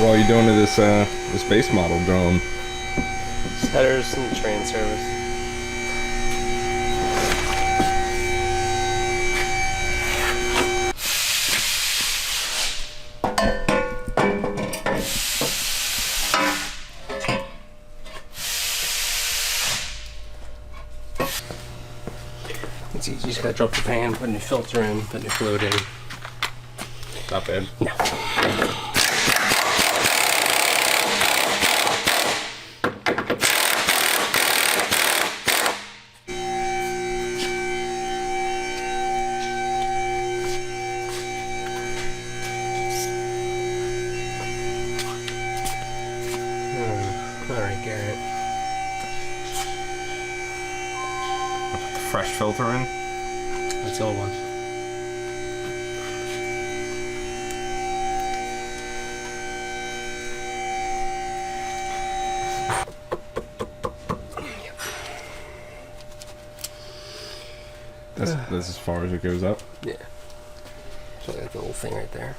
What are you doing to this base model drone? Headers and train service. It's easy, you just gotta drop the pan, put a new filter in, put new fluid in. Not bad. No. Alright, Garrett. Fresh filter in? That's the old one. That's as far as it goes up? Yeah. So I got the little thing right there.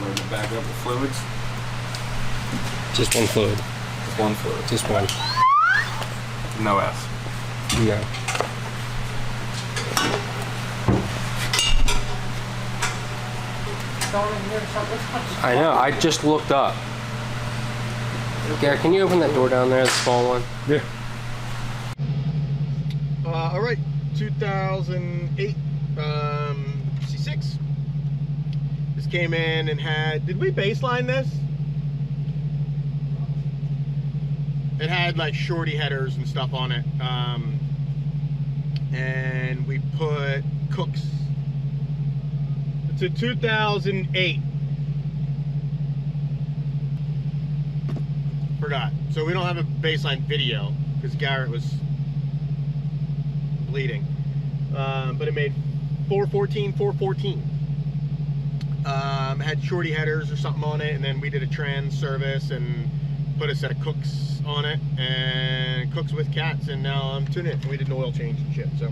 Load it back up with fluids? Just one fluid. Just one fluid. Just one. No S. No. I know, I just looked up. Garrett, can you open that door down there, the small one? Yeah. All right, 2008 C6. This came in and had, did we baseline this? It had like shorty headers and stuff on it. And we put Cooks. It's a 2008. Forgot. So we don't have a baseline video because Garrett was bleeding. But it made 414, 414. Had shorty headers or something on it, and then we did a trans service and put a set of Cooks on it, and Cooks with cats, and now I'm tuning it. And we did an oil change and shit. So.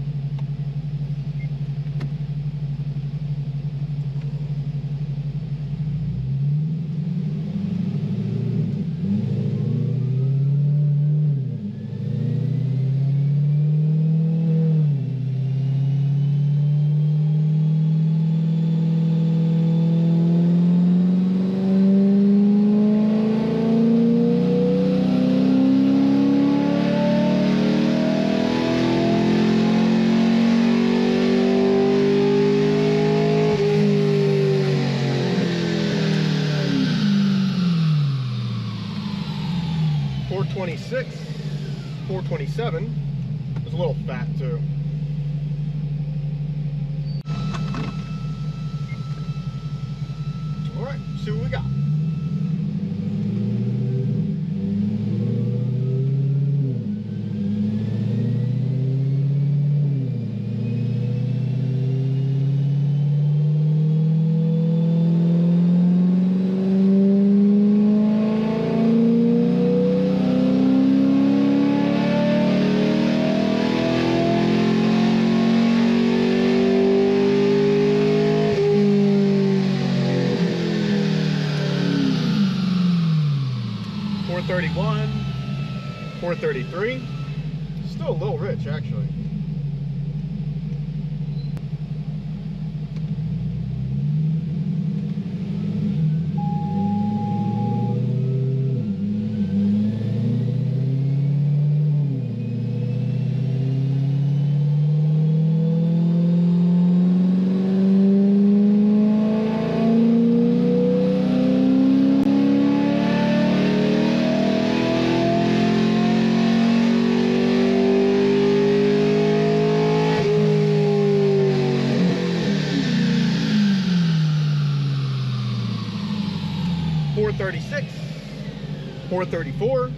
.426, 427. It was a little fat too. All right, see what we got. .431, 433. Still a little rich, actually. .436, 434.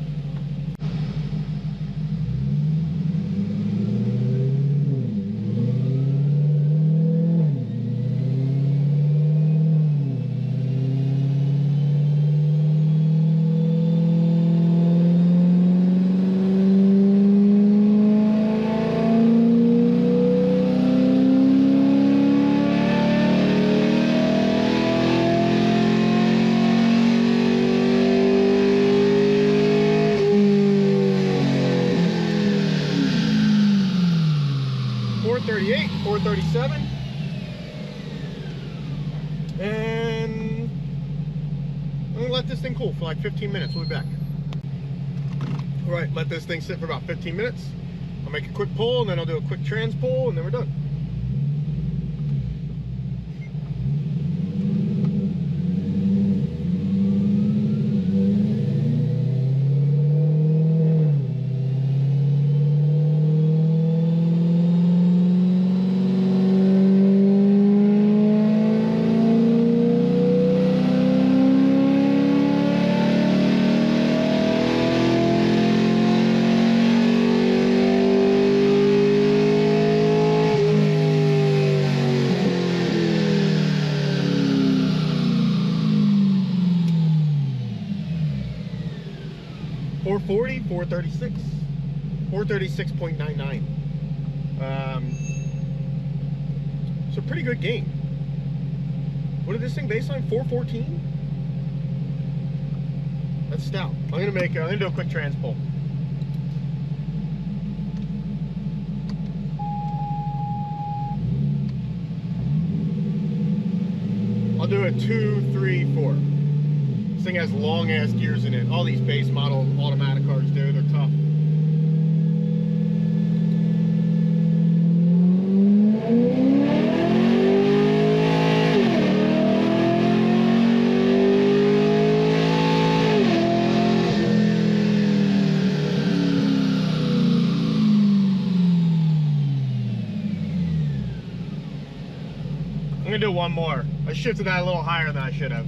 438, 437. And I'm gonna let this thing cool for like 15 minutes. We'll be back. All right, let this thing sit for about 15 minutes. I'll make a quick pull, and then I'll do a quick trans pull, and then we're done. .440, 436, 436.99. So pretty good gain. What did this thing base on? 414? That's stout. I'm gonna do a quick trans pull. I'll do a 2, 3, 4. This thing has long ass gears in it. All these base model automatic cars do. They're tough. I'm gonna do one more. I shifted that a little higher than I should have.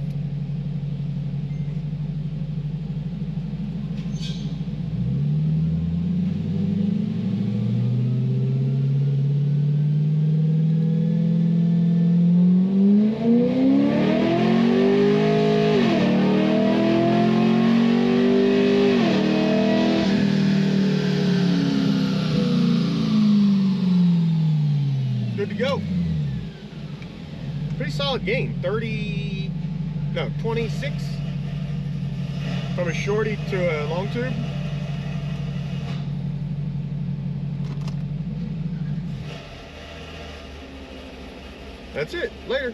Good to go. Pretty solid gain. 26 from a shorty to a long tube. That's it. Later.